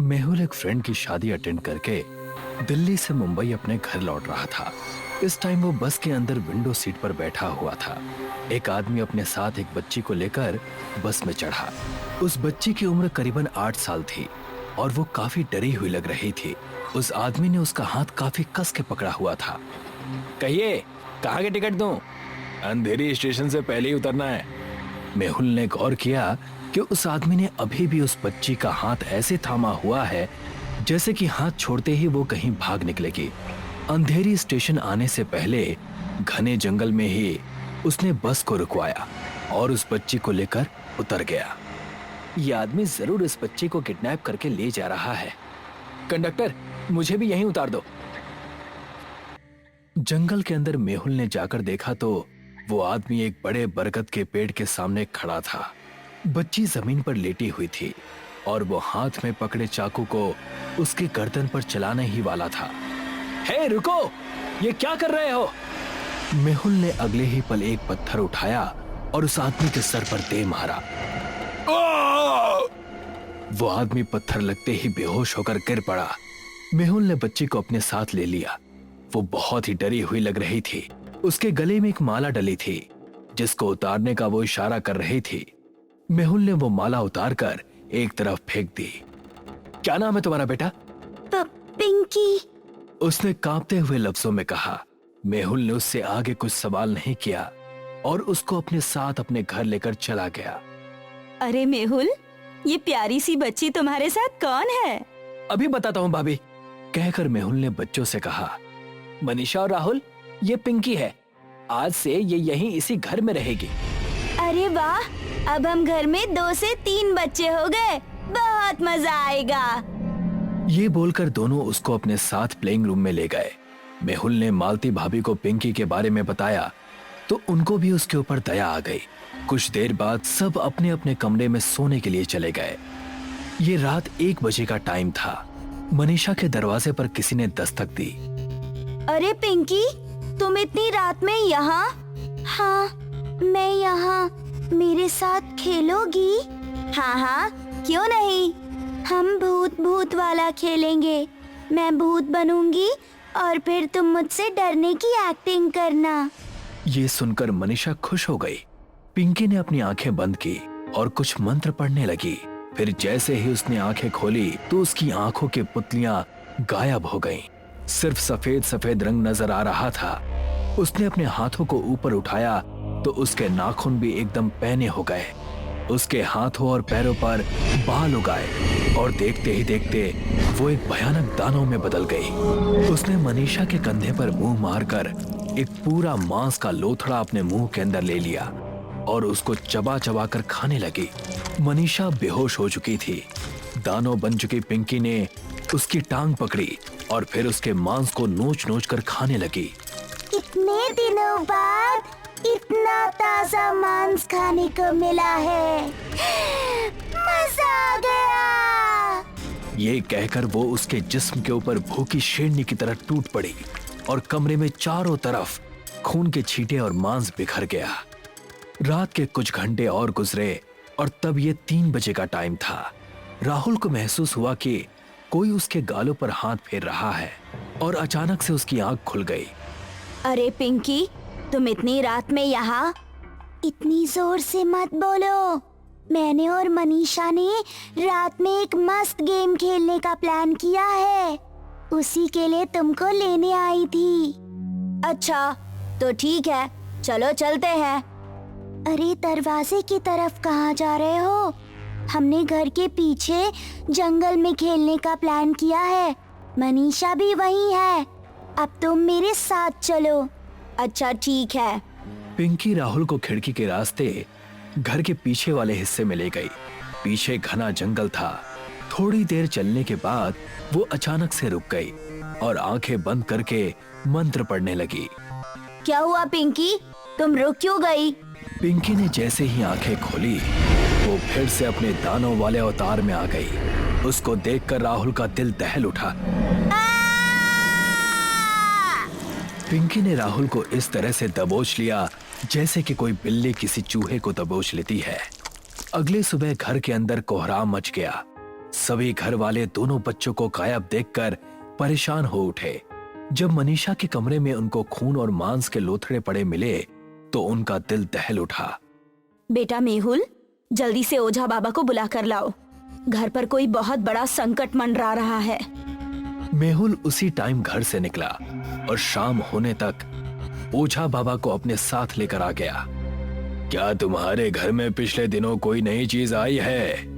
मेहुल एक फ्रेंड की शादी अटेंड करके दिल्ली से मुंबई अपने घर लौट रहा था। इस टाइम वो बस के अंदर विंडो सीट पर बैठा हुआ था। एक आदमी अपने साथ एक बच्ची को लेकर बस में चढ़ा। उस बच्ची की उम्र करीबन 8 साल थी और वो काफी डरी हुई लग रही थी। उस आदमी ने उसका हाथ काफी कस के पकड़ा हुआ था। कहिए, कहाँ की टिकट दूं? अंधेरी स्टेशन से पहले ही उतरना है। मेहुल ने गौर किया कि उस आदमी ने अभी भी उस बच्ची का हाथ ऐसे थामा हुआ है जैसे कि हाथ छोड़ते ही वो कहीं भाग निकलेगी। अंधेरी स्टेशन आने से पहले घने जंगल में ही उसने बस को रुकवाया और उस बच्ची को लेकर उतर गया। ये आदमी जरूर इस बच्ची को किडनैप करके ले जा रहा है। कंडक्टर, मुझे भी यहीं उतार दो। जंगल के अंदर मेहुल ने जाकर देखा तो वो आदमी एक बड़े बरगद के पेड़ के सामने खड़ा था। बच्ची जमीन पर लेटी हुई थी और वो हाथ में पकड़े चाकू को उसकी गर्दन पर चलाने ही वाला था। हे रुको, ये क्या कर रहे हो? मेहुल ने अगले ही पल एक पत्थर उठाया और उस आदमी के सर पर दे मारा। वो आदमी पत्थर लगते ही बेहोश होकर गिर पड़ा। मेहुल ने बच्ची को अपने साथ ले लिया। वो बहुत ही डरी हुई लग रही थी। उसके गले में एक माला डली थी जिसको उतारने का वो इशारा कर रही थी। मेहुल ने वो माला उतारकर एक तरफ फेंक दी। क्या नाम है तुम्हारा बेटा? पिंकी। उसने कांपते हुए लफ्जों में कहा। मेहुल ने उससे आगे कुछ सवाल नहीं किया और उसको अपने साथ अपने घर लेकर चला गया। अरे मेहुल, ये प्यारी सी बच्ची तुम्हारे साथ कौन है? अभी बताता हूँ भाभी, कहकर मेहुल ने बच्चों से कहा। मनीषा और राहुल, ये पिंकी है। आज से ये यहीं इसी घर में रहेगी। अरे वाह, अब हम घर में 2 से 3 बच्चे हो गए। बहुत मजा आएगा। ये बोलकर दोनों उसको अपने साथ प्लेइंग रूम में ले गए। मेहुल ने मालती भाभी को पिंकी के बारे में बताया तो उनको भी उसके ऊपर दया आ गई। कुछ देर बाद सब अपने अपने कमरे में सोने के लिए चले गए। ये रात 1 बजे का टाइम था। मनीषा के दरवाजे पर किसी ने दस्तक दी। अरे पिंकी, तुम इतनी रात में यहाँ? हाँ, मैं यहाँ। मेरे साथ खेलोगी? हाँ हाँ, क्यों नहीं। हम भूत भूत वाला खेलेंगे। मैं भूत बनूंगी और फिर तुम मुझसे डरने की एक्टिंग करना। ये सुनकर मनीषा खुश हो गई। पिंकी ने अपनी आंखें बंद की और कुछ मंत्र पढ़ने लगी। फिर जैसे ही उसने आंखें खोली तो उसकी आंखों की पुतलियां गायब हो गईं। सिर्फ सफेद सफेद रंग नजर आ रहा था। उसने अपने हाथों को ऊपर उठाया तो उसके नाखून भी एकदम पैने हो गए। उसके हाथों और पैरों पर बाल उगाए और देखते ही देखते वो एक भयानक दानव में बदल गई। उसने मनीषा के कंधे पर मुंह मारकर एक पूरा मांस का लोथड़ा अपने मुंह के अंदर ले लिया और उसको चबा चबा कर खाने लगी। मनीषा बेहोश हो चुकी थी। दानव बन चुकी पिंकी ने उसकी टांग पकड़ी और फिर उसके मांस को नोच नोच कर खाने लगी। कितने दिनों बाद इतना ताजा मांस खाने को मिला है। मजा आ गया। ये कहकर वो उसके जिस्म के ऊपर भूखी शेरनी की तरह टूट पड़ी और कमरे में चारों तरफ खून के छींटे और मांस बिखर गया। रात के कुछ घंटे और गुजरे और तब ये 3 बजे का टाइम था। राहुल को महसूस हुआ कि कोई उसके गालों पर हाथ फेर रहा है और अचानक से उसकी आंख खुल गई। अरे पिंकी, तुम इतनी रात में यहाँ? इतनी जोर से मत बोलो। मैंने और मनीषा ने रात में एक मस्त गेम खेलने का प्लान किया है। उसी के लिए तुमको लेने आई थी। अच्छा, तो ठीक है, चलो चलते हैं। अरे दरवाजे की तरफ कहाँ जा रहे हो? हमने घर के पीछे जंगल में खेलने का प्लान किया है। मनीषा भी वहीं है। अब तुम मेरे साथ चलो। अच्छा ठीक है। पिंकी राहुल को खिड़की के रास्ते घर के पीछे वाले हिस्से में ले गई। पीछे घना जंगल था। थोड़ी देर चलने के बाद वो अचानक से रुक गई और आंखें बंद करके मंत्र पढ़ने लगी। क्या हुआ पिंकी, तुम रुक क्यों गई? पिंकी ने जैसे ही आंखें खोली वो फिर से अपने दानों वाले अवतार में आ गई। उसको देखकर राहुल का दिल दहल उठा। पिंकी ने राहुल को इस तरह से दबोच लिया जैसे कि कोई बिल्ली किसी चूहे को दबोच लेती है। अगले सुबह घर के अंदर कोहराम मच गया। सभी घर वाले दोनों बच्चों को गायब देखकर परेशान हो उठे। जब मनीषा के कमरे में उनको खून और मांस के लोथड़े पड़े मिले तो उनका दिल दहल उठा। बेटा मेहुल, जल्दी से ओझा बाबा को बुला कर लाओ। घर पर कोई बहुत बड़ा संकट मंडरा रहा है। मेहुल उसी टाइम घर से निकला और शाम होने तक ओझा बाबा को अपने साथ लेकर आ गया। क्या तुम्हारे घर में पिछले दिनों कोई नई चीज आई है?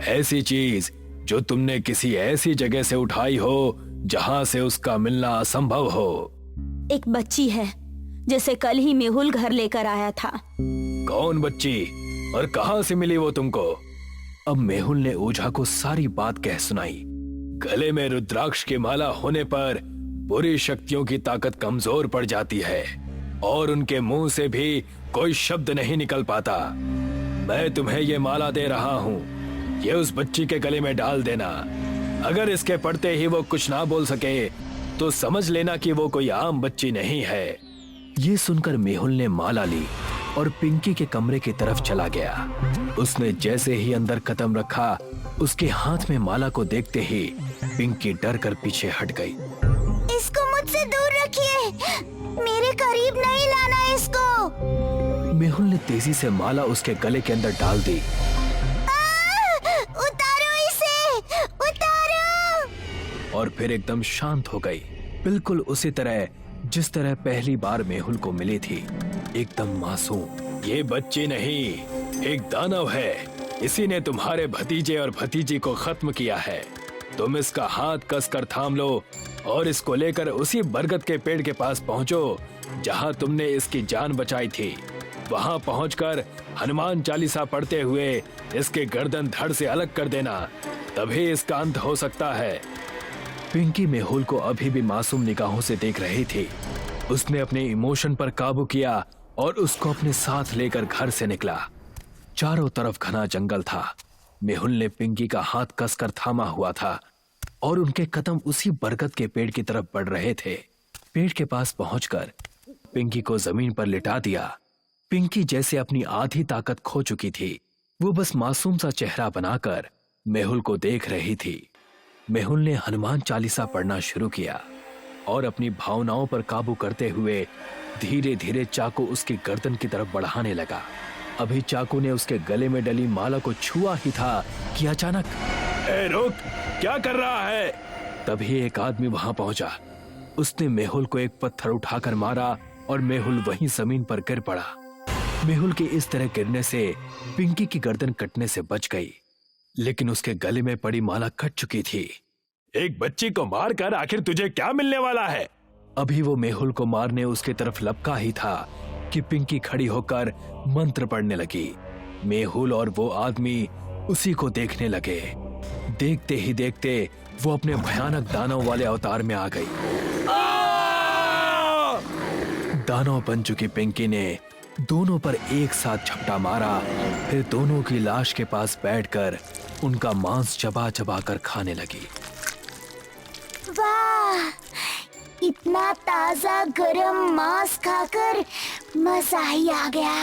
ऐसी चीज जो तुमने किसी ऐसी जगह से उठाई हो जहां से उसका मिलना असंभव हो? एक बच्ची है जिसे कल ही मेहुल घर लेकर आया था। कौन बच्ची और कहां से मिली वो तुमको? अब मेहुल ने ओझा को सारी बात कह सुनाई। गले में रुद्राक्ष की माला होने पर बुरी शक्तियों की ताकत कमजोर पड़ जाती है और उनके मुंह से भी कोई शब्द नहीं निकल पाता। मैं तुम्हें ये माला दे रहा हूँ, ये उस बच्ची के गले में डाल देना। अगर इसके पढ़ते ही वो कुछ ना बोल सके तो समझ लेना कि वो कोई आम बच्ची नहीं है। ये सुनकर मेहुल ने माला ली और पिंकी के कमरे की तरफ चला गया। उसने जैसे ही अंदर कदम रखा, उसके हाथ में माला को देखते ही पिंकी डर कर पीछे हट गई। इसको मुझसे दूर रखिए, मेरे करीब नहीं लाना इसको। मेहुल ने तेजी से माला उसके गले के अंदर डाल दी। उतारो इसे, उतारो। और फिर एकदम शांत हो गई, बिल्कुल उसी तरह जिस तरह पहली बार मेहुल को मिली थी, एकदम मासूम। ये बच्ची नहीं, एक दानव है। इसी ने तुम्हारे भतीजे और भतीजी को खत्म किया है। तुम इसका हाथ कसकर थाम लो और इसको लेकर उसी बरगद के पेड़ के पास पहुंचो जहां तुमने इसकी जान बचाई थी। वहां पहुंचकर हनुमान चालीसा पढ़ते हुए इसके गर्दन धड़ से अलग कर देना, तभी इसका अंत हो सकता है। पिंकी मेहुल को अभी भी मासूम निगाहों से देख रही थी। उसने अपने इमोशन पर काबू किया और उसको अपने साथ लेकर घर से निकला। चारों तरफ घना जंगल था। मेहुल ने पिंकी का हाथ कसकर थामा हुआ था और उनके कदम उसी बरगद के पेड़ की तरफ बढ़ रहे थे। पेड़ के पास पहुंचकर पिंकी को जमीन पर लिटा दिया। पिंकी जैसे अपनी आधी ताकत खो चुकी थी, वो बस मासूम सा चेहरा बनाकर मेहुल को देख रही थी। मेहुल ने हनुमान चालीसा पढ़ना शुरू किया और अपनी भावनाओं पर काबू करते हुए धीरे धीरे चाकू उसकी गर्दन की तरफ बढ़ाने लगा। अभी चाकू ने उसके गले में डली माला को छुआ ही था कि अचानक, ए रुक, क्या कर रहा है? तभी एक आदमी वहां पहुंचा। उसने मेहुल को एक पत्थर उठाकर मारा और मेहुल वहीं जमीन पर गिर पड़ा। मेहुल के इस तरह गिरने से पिंकी की गर्दन कटने से बच गई, लेकिन उसके गले में पड़ी माला कट चुकी थी। एक बच्ची को मारकर आखिर तुझे क्या मिलने वाला है? अभी वो मेहुल को मारने उसके तरफ लपका ही था कि पिंकी खड़ी होकर मंत्र पढ़ने लगी। मेहुल और वो आदमी उसी को देखने लगे। देखते ही देखते वो अपने भयानक दानव वाले अवतार में आ गई। दानव बन चुकी पिंकी ने दोनों पर एक साथ झपटा मारा, फिर दोनों की लाश के पास बैठकर उनका मांस चबा चबा कर खाने लगी। वाह, इतना ताजा गरम मांस खाकर मजा ही आ गया।